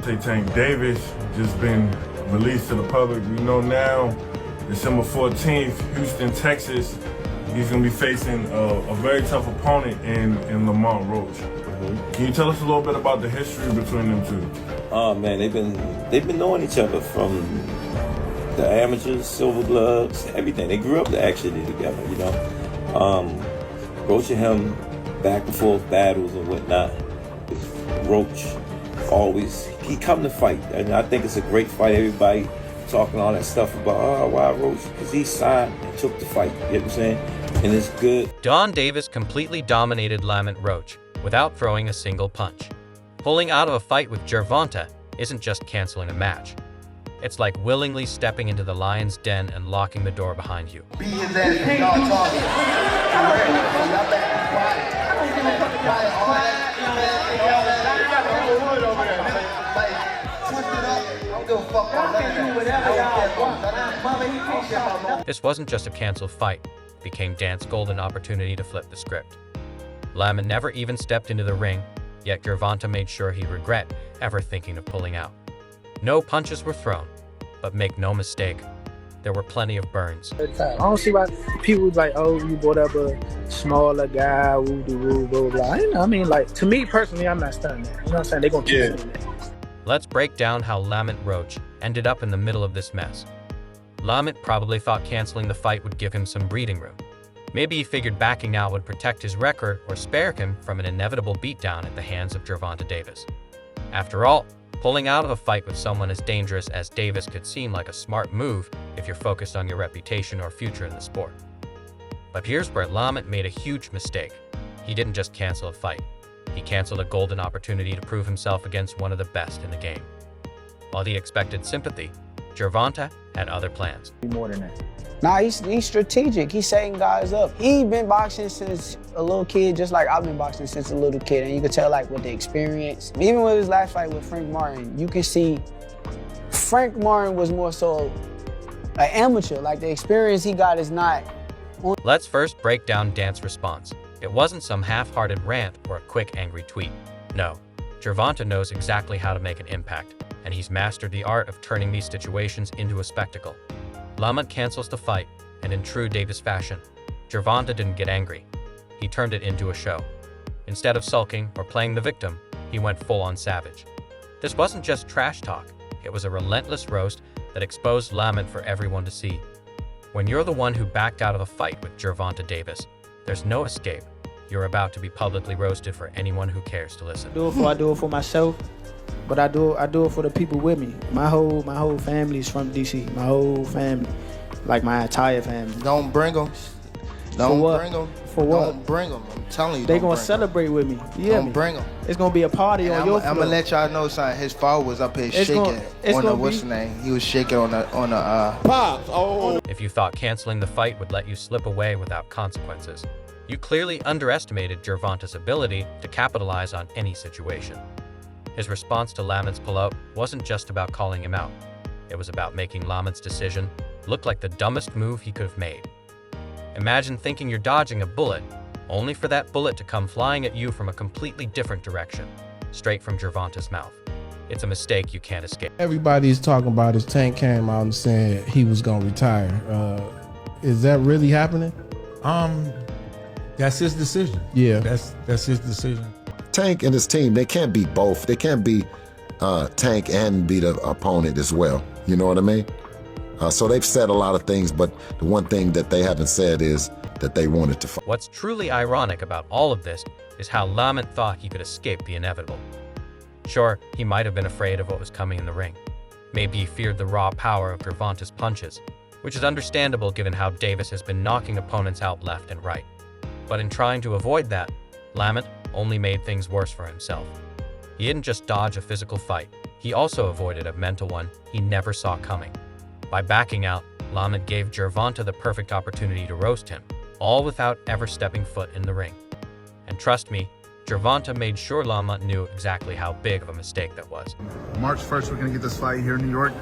Tank Davis just been released to the public. We know now, December 14th, Houston, Texas, he's going to be facing a very tough opponent in Lamont Roach. Can you tell us a little bit about the history between them two? Oh man, they've been knowing each other from the amateurs, silver gloves, everything. They grew up actually together, you know. Roach and him back and forth battles and whatnot. Roach always, he come to fight, and I think it's a great fight. Everybody talking all that stuff about, oh, why Roach? Because he signed and took the fight, you know what I'm saying? And it's good. Don Davis completely dominated Lamont Roach without throwing a single punch. Pulling out of a fight with Gervonta isn't just canceling a match. It's like willingly stepping into the lion's den and locking the door behind you. Beat his ass when y'all talking. Y'all better be quiet. This wasn't just a canceled fight. It became Dan's golden opportunity to flip the script. Lamont never even stepped into the ring, yet Gervonta made sure he'd regret ever thinking of pulling out. No punches were thrown, but make no mistake, there were plenty of burns. I don't see why people be like, oh, you brought up a smaller guy, woo-doo-woo, blah, blah, blah. I mean, like, to me personally, I'm not stunned that. You know what I'm saying? They're going to keep doing that. Let's break down how Lamont Roach ended up in the middle of this mess. Lamont probably thought canceling the fight would give him some breathing room. Maybe he figured backing out would protect his record or spare him from an inevitable beatdown at the hands of Gervonta Davis. After all, pulling out of a fight with someone as dangerous as Davis could seem like a smart move if you're focused on your reputation or future in the sport. But here's where Lamont made a huge mistake. He didn't just cancel a fight. He canceled a golden opportunity to prove himself against one of the best in the game. While he expected sympathy, Gervonta had other plans. More than that. Nah, he's strategic. He's setting guys up. He been boxing since a little kid, just like I've been boxing since a little kid. And you can tell, like, with the experience. Even with his last fight with Frank Martin, you can see Frank Martin was more so an amateur. Like, the experience he got is not on. Let's first break down Dan's response. It wasn't some half-hearted rant or a quick angry tweet. No, Gervonta knows exactly how to make an impact, and he's mastered the art of turning these situations into a spectacle. Lamont cancels the fight, and in true Davis fashion, Gervonta didn't get angry. He turned it into a show. Instead of sulking or playing the victim, he went full-on savage. This wasn't just trash talk, it was a relentless roast that exposed Lamont for everyone to see. When you're the one who backed out of a fight with Gervonta Davis, there's no escape. You're about to be publicly roasted for anyone who cares to listen. I do it for myself, but I do it for the people with me. My whole family is from DC. My whole family, like my entire family. Don't bring them. Don't bring them. For what? Don't bring them. I'm telling you. They gonna celebrate with me. Yeah. Don't bring them. It's gonna be a party on your floor. I'm gonna let y'all know something. His father was up here shaking on the what's the name? He was shaking on the Pops. Oh. If you thought canceling the fight would let you slip away without consequences, you clearly underestimated Gervonta's ability to capitalize on any situation. His response to Lamont's pullout wasn't just about calling him out. It was about making Lamont's decision look like the dumbest move he could have made. Imagine thinking you're dodging a bullet, only for that bullet to come flying at you from a completely different direction, straight from Gervonta's mouth. It's a mistake you can't escape. Everybody's talking about his Tank came out and said he was gonna retire. Is that really happening? That's his decision. Yeah. That's his decision. Tank and his team, they can't beat both. They can't beat Tank and beat an opponent as well. You know what I mean? So they've said a lot of things, but the one thing that they haven't said is that they wanted to fight. What's truly ironic about all of this is how Lamont thought he could escape the inevitable. Sure, he might have been afraid of what was coming in the ring. Maybe he feared the raw power of Gervonta's punches, which is understandable given how Davis has been knocking opponents out left and right. But in trying to avoid that, Lamont only made things worse for himself. He didn't just dodge a physical fight, he also avoided a mental one he never saw coming. By backing out, Lamont gave Gervonta the perfect opportunity to roast him, all without ever stepping foot in the ring. And trust me, Gervonta made sure Lamont knew exactly how big of a mistake that was. March 1st, we're going to get this fight here in New York.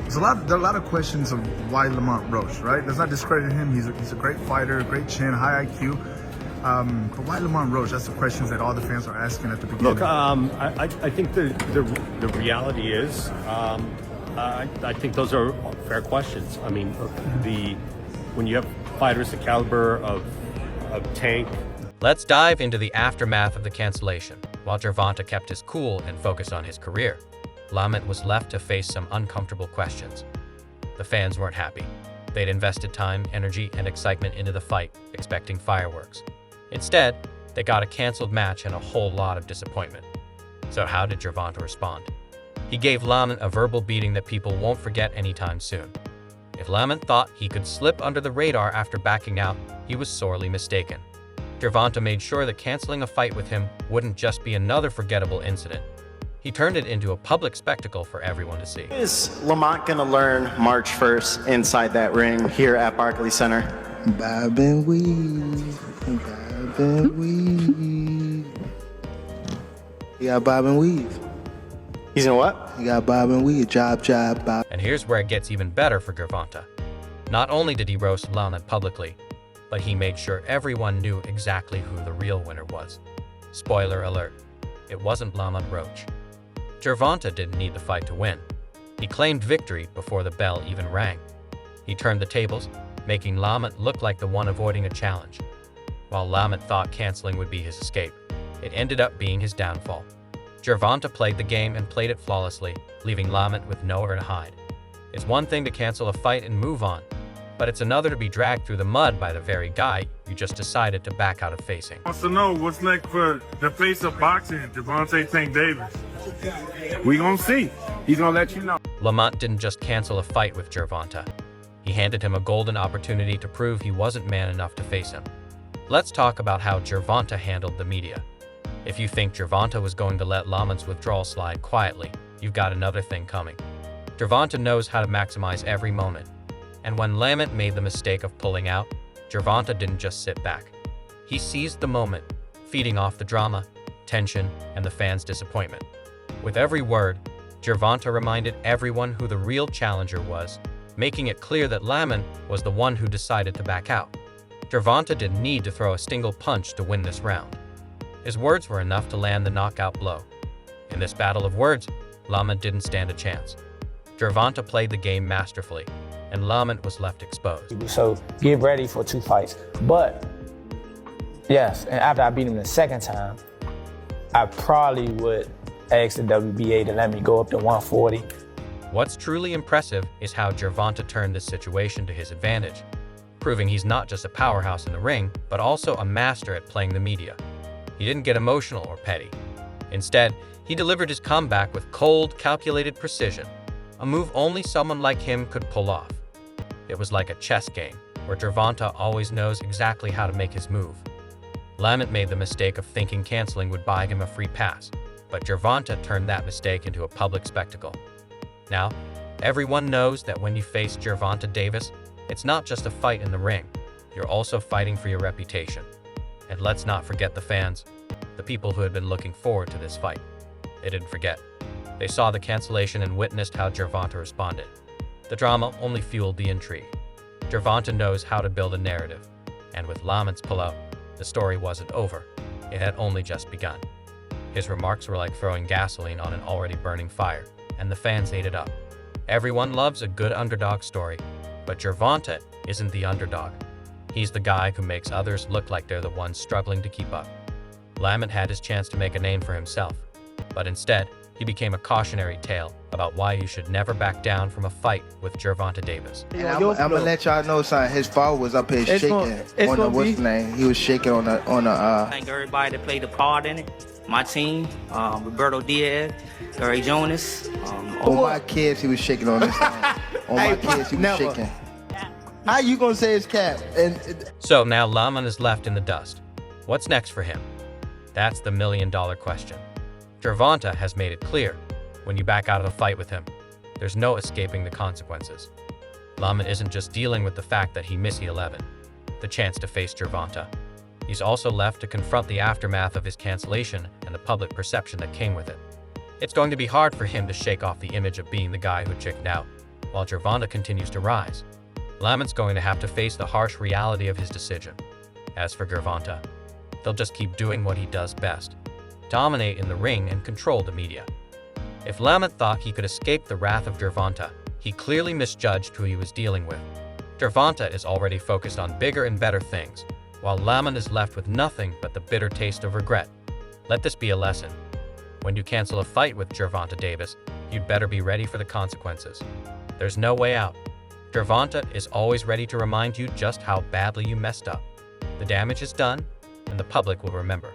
There are a lot of questions of why Lamont Roach, right? Let's not discredit him. He's a great fighter, great chin, high IQ. But why Lamont Roach? That's the questions that all the fans are asking at the beginning. Look, I think the reality is, I think those are fair questions. I mean, when you have fighters the caliber of Tank. Let's dive into the aftermath of the cancellation. While Gervonta kept his cool and focused on his career, Lamont was left to face some uncomfortable questions. The fans weren't happy. They'd invested time, energy, and excitement into the fight, expecting fireworks. Instead, they got a canceled match and a whole lot of disappointment. So how did Gervonta respond? He gave Lamont a verbal beating that people won't forget anytime soon. If Lamont thought he could slip under the radar after backing out, he was sorely mistaken. Gervonta made sure that canceling a fight with him wouldn't just be another forgettable incident. He turned it into a public spectacle for everyone to see. Is Lamont going to learn March 1st inside that ring here at Barclays Center? Bob and weave, bob and weave. You got bob and weave. He's in what? You got bob and weave, job, bob. And here's where it gets even better for Gervonta. Not only did he roast Lamont publicly, but he made sure everyone knew exactly who the real winner was. Spoiler alert, it wasn't Lamont Roach. Gervonta didn't need the fight to win. He claimed victory before the bell even rang. He turned the tables, making Lamont look like the one avoiding a challenge. While Lamont thought canceling would be his escape, it ended up being his downfall. Gervonta played the game and played it flawlessly, leaving Lamont with nowhere to hide. It's one thing to cancel a fight and move on, but it's another to be dragged through the mud by the very guy you just decided to back out of facing. Wants to know what's next for the face of boxing, Gervonta Tank Davis. We gonna see. He's gonna let you know. Lamont didn't just cancel a fight with Gervonta. He handed him a golden opportunity to prove he wasn't man enough to face him. Let's talk about how Gervonta handled the media. If you think Gervonta was going to let Lamont's withdrawal slide quietly, you've got another thing coming. Gervonta knows how to maximize every moment. And when Lamont made the mistake of pulling out, Gervonta didn't just sit back. He seized the moment, feeding off the drama, tension, and the fans' disappointment. With every word, Gervonta reminded everyone who the real challenger was, making it clear that Lamont was the one who decided to back out. Gervonta didn't need to throw a single punch to win this round. His words were enough to land the knockout blow. In this battle of words, Lamont didn't stand a chance. Gervonta played the game masterfully, and Lamont was left exposed. So get ready for 2 fights. But yes, and after I beat him the second time, I probably would ask the WBA to let me go up to 140. What's truly impressive is how Gervonta turned this situation to his advantage, proving he's not just a powerhouse in the ring, but also a master at playing the media. He didn't get emotional or petty. Instead, he delivered his comeback with cold, calculated precision, a move only someone like him could pull off. It was like a chess game, where Gervonta always knows exactly how to make his move. Lamont made the mistake of thinking canceling would buy him a free pass, but Gervonta turned that mistake into a public spectacle. Now, everyone knows that when you face Gervonta Davis, it's not just a fight in the ring, you're also fighting for your reputation. And let's not forget the fans, the people who had been looking forward to this fight. They didn't forget. They saw the cancellation and witnessed how Gervonta responded. The drama only fueled the intrigue. Gervonta knows how to build a narrative, and with Lamont's pullout, the story wasn't over. It had only just begun. His remarks were like throwing gasoline on an already burning fire, and the fans ate it up. Everyone loves a good underdog story, but Gervonta isn't the underdog. He's the guy who makes others look like they're the ones struggling to keep up. Lamont had his chance to make a name for himself, but instead, he became a cautionary tale about why you should never back down from a fight with Gervonta Davis. And I'm gonna let y'all know something. His father was up here shaking on the what's his name. He was shaking on the Thank everybody that played a part in it. My team, Roberto Diaz, Gary Jonas. On my kids, he was shaking on this thing. On my kids, he was shaking. How you gonna say his cap? So now Lamont is left in the dust. What's next for him? That's the million-dollar question. Gervonta has made it clear, when you back out of a fight with him, there's no escaping the consequences. Lamont isn't just dealing with the fact that he missed the 11, the chance to face Gervonta. He's also left to confront the aftermath of his cancellation and the public perception that came with it. It's going to be hard for him to shake off the image of being the guy who chickened out, while Gervonta continues to rise. Lamont's going to have to face the harsh reality of his decision. As for Gervonta, they'll just keep doing what he does best: dominate in the ring and control the media. If Lamont thought he could escape the wrath of Gervonta, he clearly misjudged who he was dealing with. Gervonta is already focused on bigger and better things, while Lamont is left with nothing but the bitter taste of regret. Let this be a lesson. When you cancel a fight with Gervonta Davis, you'd better be ready for the consequences. There's no way out. Gervonta is always ready to remind you just how badly you messed up. The damage is done, and the public will remember.